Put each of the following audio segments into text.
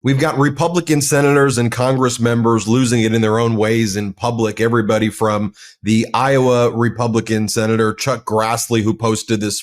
We've got Republican senators and Congress members losing it in their own ways in public. Everybody from the Iowa Republican Senator Chuck Grassley, who posted this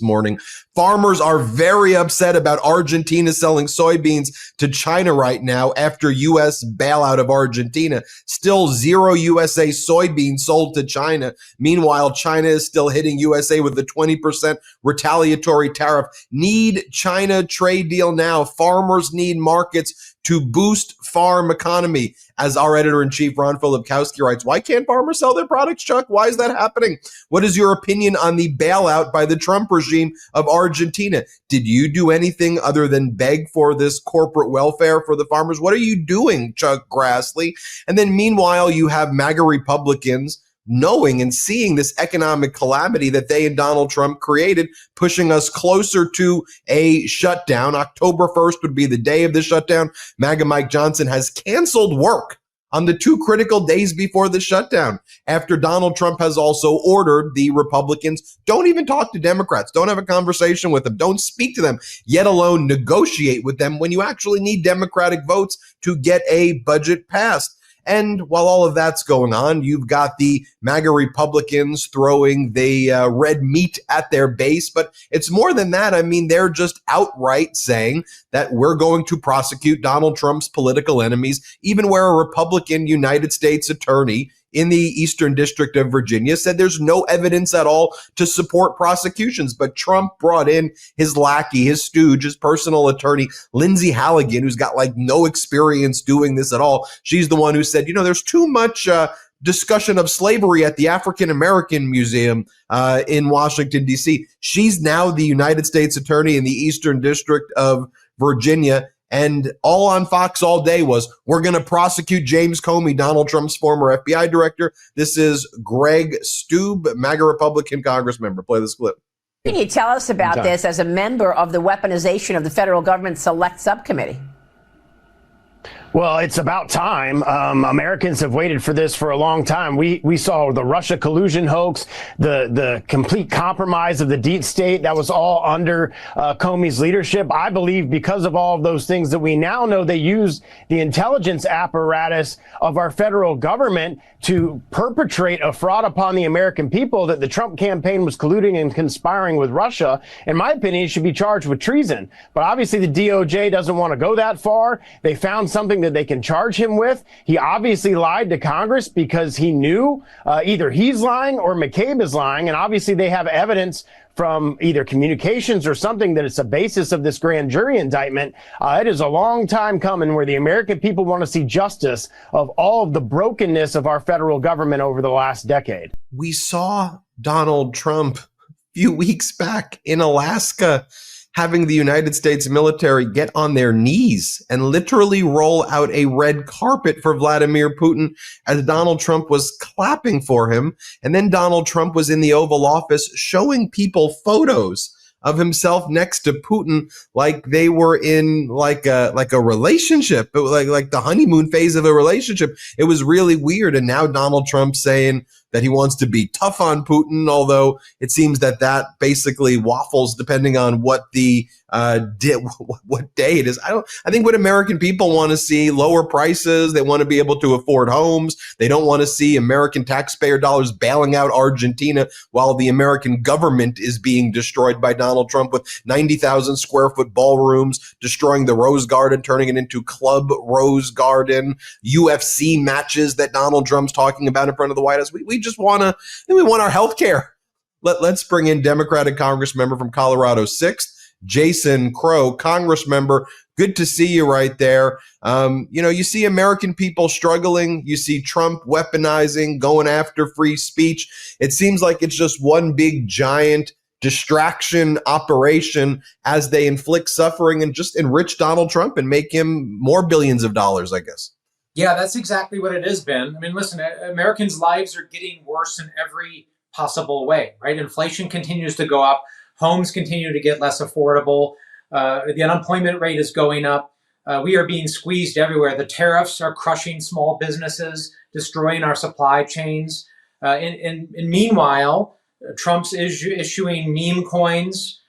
morning. Farmers are very upset about Argentina selling soybeans to China right now after U.S. bailout of Argentina. Still zero USA soybeans sold to China. Meanwhile, China is still hitting USA with the 20% retaliatory tariff. Need China trade deal now. Farmers need markets to boost farm economy. As our editor-in-chief, Ron Filipkowski, writes, why can't farmers sell their products, Chuck? Why is that happening? What is your opinion on the bailout by the Trump regime of Argentina? Did you do anything other than beg for this corporate welfare for the farmers? What are you doing, Chuck Grassley? And then meanwhile, you have MAGA Republicans knowing and seeing this economic calamity that they and Donald Trump created, pushing us closer to a shutdown. October 1st would be the day of the shutdown. MAGA Mike Johnson has canceled work on the 2 critical days before the shutdown, after Donald Trump has also ordered the Republicans, don't even talk to Democrats, don't have a conversation with them, don't speak to them, yet alone negotiate with them when you actually need Democratic votes to get a budget passed. And while all of that's going on, you've got the MAGA Republicans throwing the red meat at their base. But it's more than that. I mean, they're just outright saying that we're going to prosecute Donald Trump's political enemies, even where a Republican United States attorney in the Eastern District of Virginia said there's no evidence at all to support prosecutions. But Trump brought in his lackey, his stooge, his personal attorney, Lindsay Halligan, who's got like no experience doing this at all. She's the one who said, there's too much discussion of slavery at the African American Museum in Washington, D.C. She's now the United States attorney in the Eastern District of Virginia. And all on Fox all day was, we're going to prosecute James Comey, Donald Trump's former FBI director. This is Greg Stube, MAGA Republican Congress member. Play this clip. Can you tell us about this as a member of the Weaponization of the Federal Government Select Subcommittee? Well, it's about time. Americans have waited for this for a long time. We saw the Russia collusion hoax, the complete compromise of the deep state. That was all under Comey's leadership. I believe because of all of those things that we now know, they used the intelligence apparatus of our federal government to perpetrate a fraud upon the American people, that the Trump campaign was colluding and conspiring with Russia. In my opinion, he should be charged with treason. But obviously the DOJ doesn't want to go that far. They found something that they can charge him with. He obviously lied to Congress because he knew either he's lying or McCabe is lying. And obviously they have evidence from either communications or something that it's a basis of this grand jury indictment. It is a long time coming where the American people want to see justice of all of the brokenness of our federal government over the last decade. We saw Donald Trump a few weeks back in Alaska having the United States military get on their knees and literally roll out a red carpet for Vladimir Putin as Donald Trump was clapping for him. And then Donald Trump was in the Oval Office showing people photos of himself next to Putin like they were in like a relationship, like the honeymoon phase of a relationship. It was really weird. And now Donald Trump saying that he wants to be tough on Putin, although it seems that basically waffles depending on what the what day it is. I think what American people want to see, lower prices. They want to be able to afford homes. They don't want to see American taxpayer dollars bailing out Argentina while the American government is being destroyed by Donald Trump with 90,000 square foot ballrooms, destroying the Rose Garden, turning it into Club Rose Garden, UFC matches that Donald Trump's talking about in front of the White House. We just want our health care. Let's bring in Democratic Congress member from Colorado 6th, Jason Crow, Congress member. Good to see you right there. You see American people struggling. You see Trump weaponizing, going after free speech. It seems like it's just one big giant distraction operation as they inflict suffering and just enrich Donald Trump and make him more billions of dollars, I guess. Yeah, that's exactly what it is, Ben. I mean, listen, Americans' lives are getting worse in every possible way, right? Inflation continues to go up. Homes continue to get less affordable. The unemployment rate is going up. We are being squeezed everywhere. The tariffs are crushing small businesses, destroying our supply chains. And meanwhile, Trump's issuing meme coins.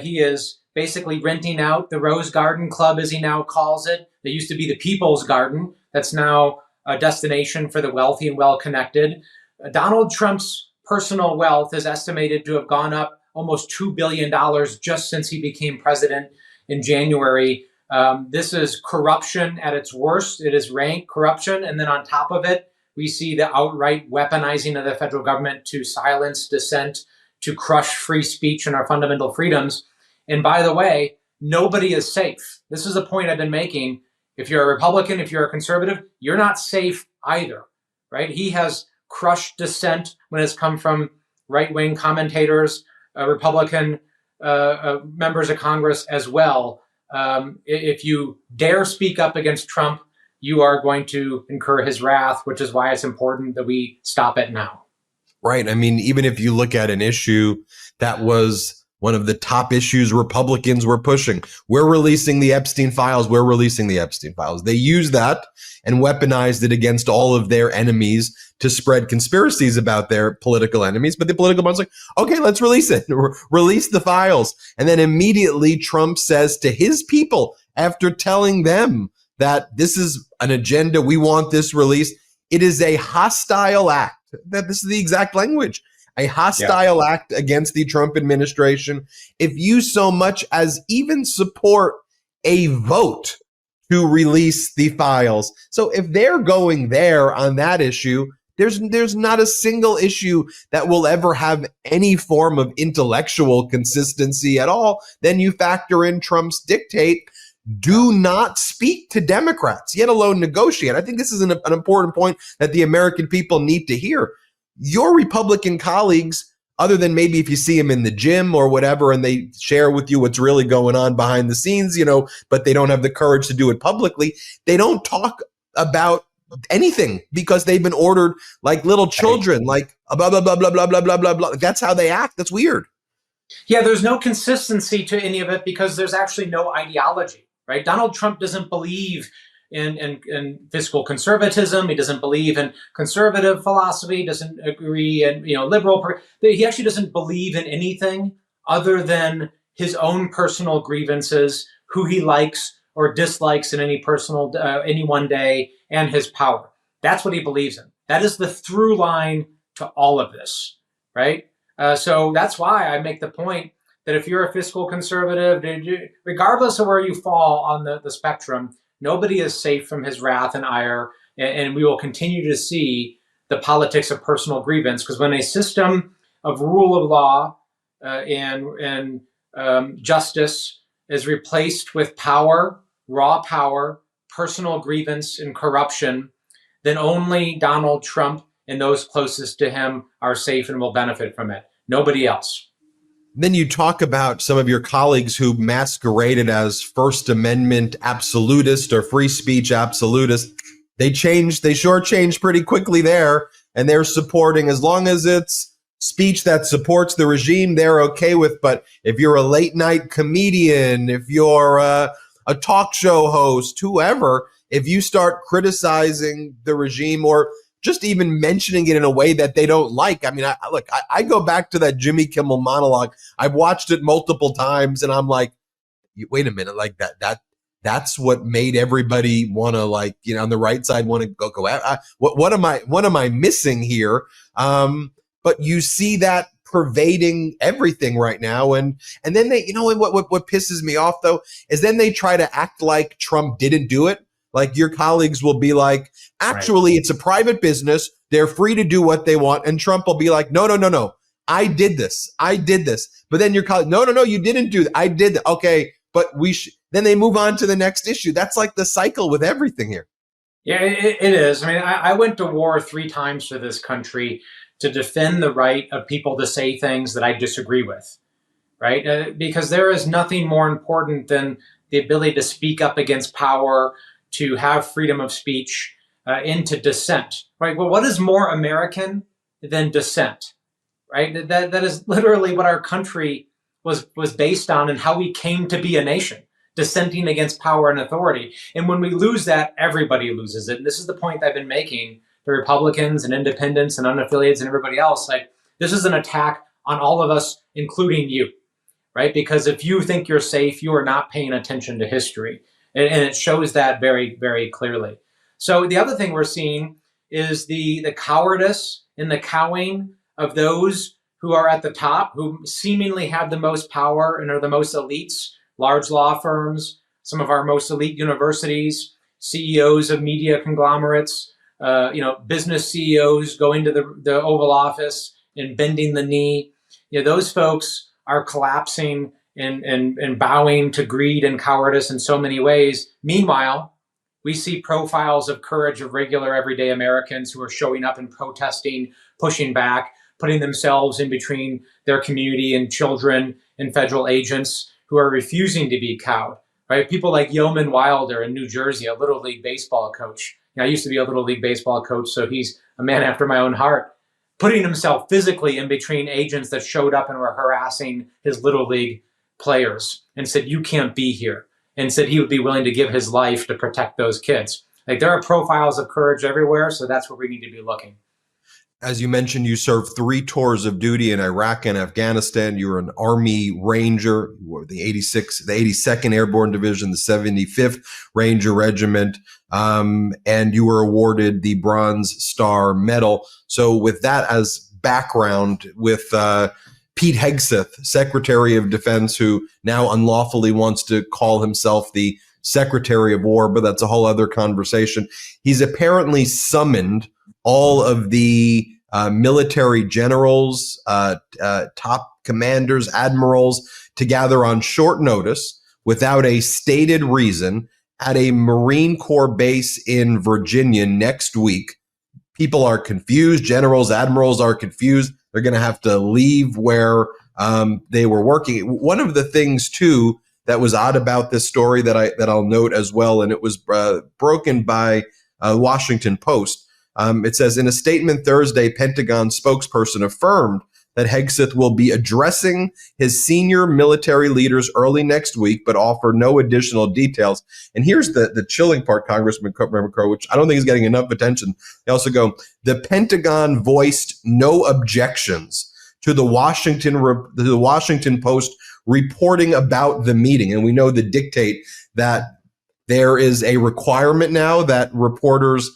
He is basically renting out the Rose Garden Club, as he now calls it, that used to be the People's Garden, that's now a destination for the wealthy and well-connected. Donald Trump's personal wealth is estimated to have gone up almost $2 billion just since he became president in January. This is corruption at its worst. It is rank corruption. And then on top of it, we see the outright weaponizing of the federal government to silence dissent, to crush free speech and our fundamental freedoms. And by the way, nobody is safe. This is a point I've been making. If you're a Republican, if you're a conservative, you're not safe either, right? He has crushed dissent when it's come from right-wing commentators, Republican members of Congress as well. If you dare speak up against Trump, you are going to incur his wrath, which is why it's important that we stop it now. Right. I mean, even if you look at an issue that was one of the top issues Republicans were pushing, we're releasing the Epstein files. We're releasing the Epstein files. They used that and weaponized it against all of their enemies to spread conspiracies about their political enemies. But the political one's like, okay, let's release it. Release the files. And then immediately Trump says to his people, after telling them that this is an agenda, we want this released, it is a hostile act. That this is the exact language. A hostile act against the Trump administration. If you so much as even support a vote to release the files. So if they're going there on that issue, there's not a single issue that will ever have any form of intellectual consistency at all. Then you factor in Trump's dictate, do not speak to Democrats, yet alone negotiate. I think this is an important point that the American people need to hear. Your Republican colleagues, other than maybe if you see them in the gym or whatever, and they share with you what's really going on behind the scenes, but they don't have the courage to do it publicly. They don't talk about anything because they've been ordered like little children, like blah, blah, blah, blah, blah, blah, blah, blah, blah. That's how they act. That's weird. Yeah, there's no consistency to any of it because there's actually no ideology, right? Donald Trump doesn't believe in fiscal conservatism. He doesn't believe in conservative philosophy, doesn't agree in, liberal. He actually doesn't believe in anything other than his own personal grievances, who he likes or dislikes in any one day, and his power. That's what he believes in. That is the through line to all of this, right? So that's why I make the point that if you're a fiscal conservative, regardless of where you fall on the spectrum, nobody is safe from his wrath and ire, and we will continue to see the politics of personal grievance, because when a system of rule of law and justice is replaced with power, raw power, personal grievance, and corruption, then only Donald Trump and those closest to him are safe and will benefit from it. Nobody else. Then you talk about some of your colleagues who masqueraded as First Amendment absolutist or free speech absolutist. They sure changed pretty quickly there, and they're supporting, as long as it's speech that supports the regime, they're okay with. But if you're a late night comedian, if you're a talk show host, whoever, if you start criticizing the regime or just even mentioning it in a way that they don't like. I mean, I go back to that Jimmy Kimmel monologue. I've watched it multiple times, and I'm like, wait a minute, like that's what made everybody want to, on the right side want to go out. What am I missing here? But you see that pervading everything right now, and then they, what pisses me off though is then they try to act like Trump didn't do it. Like your colleagues will be like, actually, It's a private business. They're free to do what they want. And Trump will be like, no. I did this. But then your colleague, no, you didn't do that. I did that. Okay, but then they move on to the next issue. That's like the cycle with everything here. Yeah, it is. I mean, I went to war 3 times for this country to defend the right of people to say things that I disagree with, right? Because there is nothing more important than the ability to speak up against power, to have freedom of speech, into dissent, right? Well, what is more American than dissent, right? That is literally what our country was based on and how we came to be a nation, dissenting against power and authority. And when we lose that, everybody loses it. And this is the point I've been making to Republicans and independents and unaffiliates and everybody else. Like, this is an attack on all of us, including you, right? Because if you think you're safe, you are not paying attention to history. And it shows that very, very clearly. So the other thing we're seeing is the cowardice and the cowing of those who are at the top, who seemingly have the most power and are the most elites, large law firms, some of our most elite universities, CEOs of media conglomerates, business CEOs going to the Oval Office and bending the knee. Those folks are collapsing and bowing to greed and cowardice in so many ways. Meanwhile, we see profiles of courage of regular everyday Americans who are showing up and protesting, pushing back, putting themselves in between their community and children and federal agents who are refusing to be cowed. Right? People like Yeoman Wilder in New Jersey, a Little League baseball coach. I used to be a Little League baseball coach, so he's a man after my own heart, putting himself physically in between agents that showed up and were harassing his Little League players and said, you can't be here, and said he would be willing to give his life to protect those kids. Like, there are profiles of courage everywhere, so that's where we need to be looking. As you mentioned, you served 3 tours of duty in Iraq and Afghanistan. You were an Army Ranger. You were the 82nd Airborne Division, the 75th Ranger Regiment, and you were awarded the Bronze Star Medal. So with that as background, with Pete Hegseth, Secretary of Defense, who now unlawfully wants to call himself the Secretary of War, but that's a whole other conversation. He's apparently summoned all of the military generals, top commanders, admirals, to gather on short notice without a stated reason at a Marine Corps base in Virginia next week. People are confused. Generals, admirals are confused. They're going to have to leave where they were working. One of the things, too, that was odd about this story that I'll note as well, and it was broken by Washington Post. It says, in a statement Thursday, Pentagon spokesperson affirmed that Hegseth will be addressing his senior military leaders early next week, but offer no additional details. And here's the chilling part, Congressman Crow, which I don't think is getting enough attention. They also go, the Pentagon voiced no objections to the Washington Post reporting about the meeting. And we know the dictate that there is a requirement now that reporters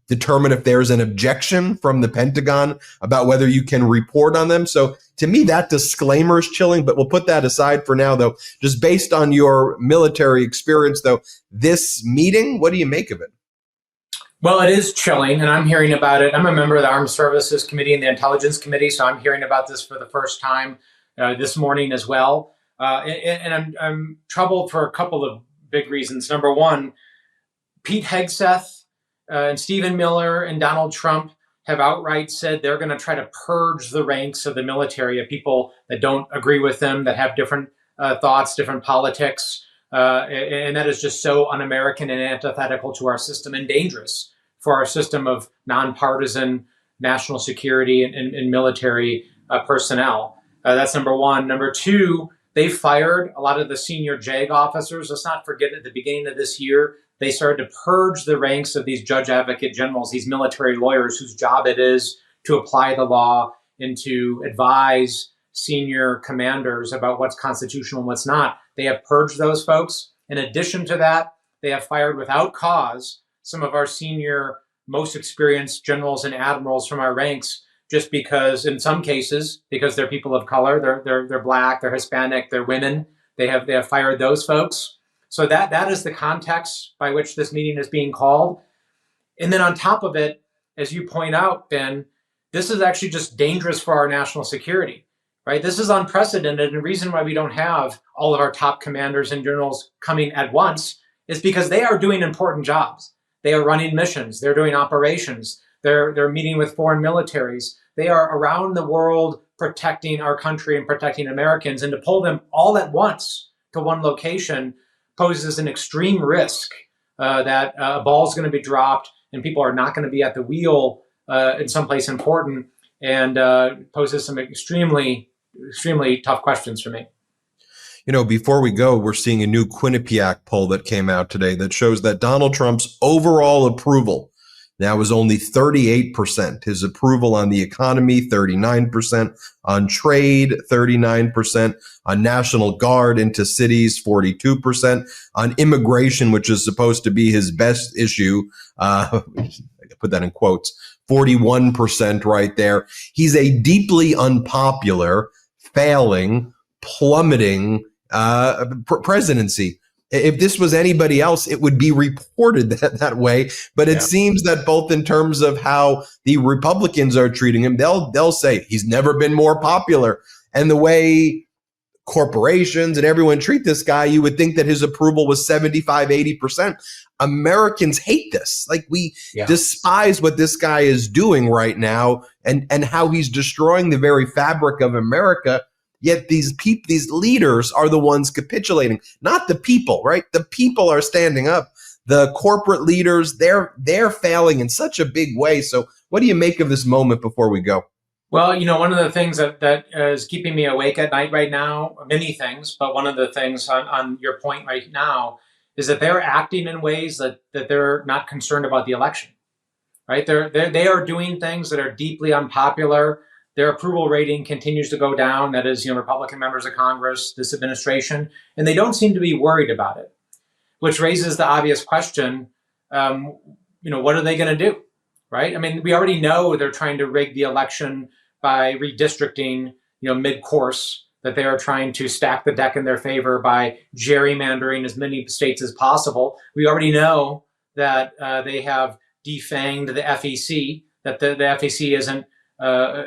determine if there's an objection from the Pentagon about whether you can report on them. So to me, that disclaimer is chilling, but we'll put that aside for now, though. Just based on your military experience, though, this meeting, what do you make of it? Well, it is chilling, and I'm hearing about it. I'm a member of the Armed Services Committee and the Intelligence Committee, so I'm hearing about this for the first time this morning as well. And I'm troubled for a couple of big reasons. Number one, Pete Hegseth and Stephen Miller and Donald Trump have outright said they're going to try to purge the ranks of the military of people that don't agree with them, that have different thoughts, different politics. And that is just so un-American and antithetical to our system and dangerous for our system of nonpartisan national security and military personnel. That's number one. Number two, they fired a lot of the senior JAG officers. Let's not forget at the beginning of this year, they started to purge the ranks of these judge advocate generals, these military lawyers whose job it is to apply the law and to advise senior commanders about what's constitutional and what's not. They have purged those folks. In addition to that, they have fired without cause some of our senior, most experienced generals and admirals from our ranks, just because, in some cases, because they're people of color, they're Black, they're Hispanic, they're women. They have fired those folks. So that is the context by which this meeting is being called. And then on top of it, as you point out, Ben, this is actually just dangerous for our national security, right? This is unprecedented. And the reason why we don't have all of our top commanders and generals coming at once is because they are doing important jobs. They are running missions. They're doing operations. They're meeting with foreign militaries. They are around the world protecting our country and protecting Americans. And to pull them all at once to one location poses an extreme risk that a ball is going to be dropped and people are not going to be at the wheel in someplace important, and poses some extremely tough questions for me. You know, before we go, we're seeing a new Quinnipiac poll that came out today that shows that Donald Trump's overall approval now is only 38%. His approval on the economy, 39%. On trade, 39%. On National Guard into cities, 42%. On immigration, which is supposed to be his best issue, I put that in quotes, 41% right there. He's a deeply unpopular, failing, plummeting presidency. If this was anybody else, it would be reported that way. But it seems that both in terms of how the Republicans are treating him, they'll say he's never been more popular. And the way corporations and everyone treat this guy, you would think that his approval was 75, 80%. Americans hate this. Like, we despise what this guy is doing right now and how he's destroying the very fabric of America. Yet these leaders are the ones capitulating, not the people, right? The people are standing up. The corporate leaders, they're failing in such a big way. So what do you make of this moment before we go? Well, one of the things that is keeping me awake at night right now, many things, but one of the things on your point right now is that they're acting in ways that they're not concerned about the election, right? They are doing things that are deeply unpopular. Their approval rating continues to go down. That is, Republican members of Congress, this administration, and they don't seem to be worried about it, which raises the obvious question, what are they going to do, right? I mean, we already know they're trying to rig the election by redistricting, mid-course, that they are trying to stack the deck in their favor by gerrymandering as many states as possible. We already know that they have defanged the FEC, that the FEC isn't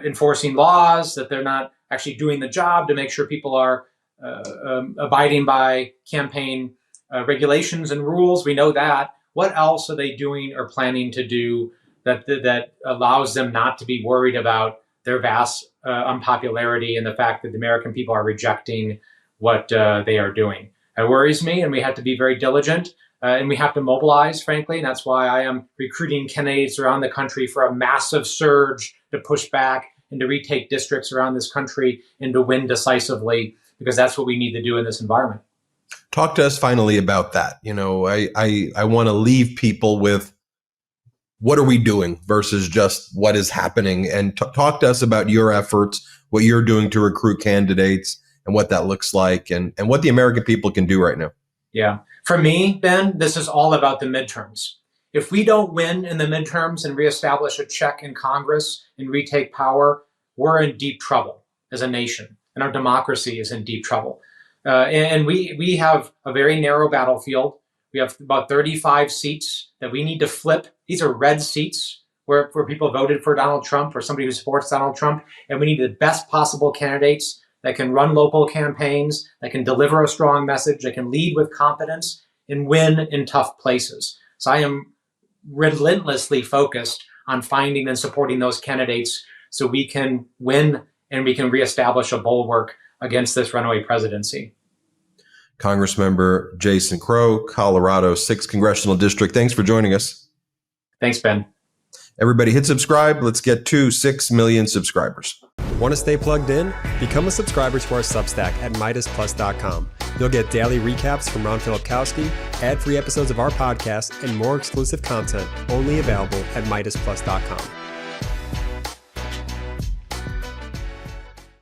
enforcing laws, that they're not actually doing the job to make sure people are abiding by campaign regulations and rules. We know that. What else are they doing or planning to do that allows them not to be worried about their vast unpopularity and the fact that the American people are rejecting what they are doing? It worries me, and we have to be very diligent. And we have to mobilize, frankly. And that's why I am recruiting candidates around the country for a massive surge to push back and to retake districts around this country and to win decisively, because that's what we need to do in this environment. Talk to us finally about that. I want to leave people with what are we doing versus just what is happening, and talk to us about your efforts, what you're doing to recruit candidates and what that looks like, and what the American people can do right now. Yeah. For me, Ben, this is all about the midterms. If we don't win in the midterms and reestablish a check in Congress and retake power, we're in deep trouble as a nation, and our democracy is in deep trouble. And we have a very narrow battlefield. We have about 35 seats that we need to flip. These are red seats where people voted for Donald Trump or somebody who supports Donald Trump. And we need the best possible candidates that can run local campaigns, that can deliver a strong message, that can lead with competence and win in tough places. So I am relentlessly focused on finding and supporting those candidates so we can win and we can reestablish a bulwark against this runaway presidency. Congressmember Jason Crow, Colorado 6th Congressional District. Thanks for joining us. Thanks, Ben. Everybody hit subscribe. Let's get to 6 million subscribers. Want to stay plugged in? Become a subscriber to our Substack at MeidasPlus.com. You'll get daily recaps from Ron Filipkowski, ad-free episodes of our podcast, and more exclusive content only available at MeidasPlus.com.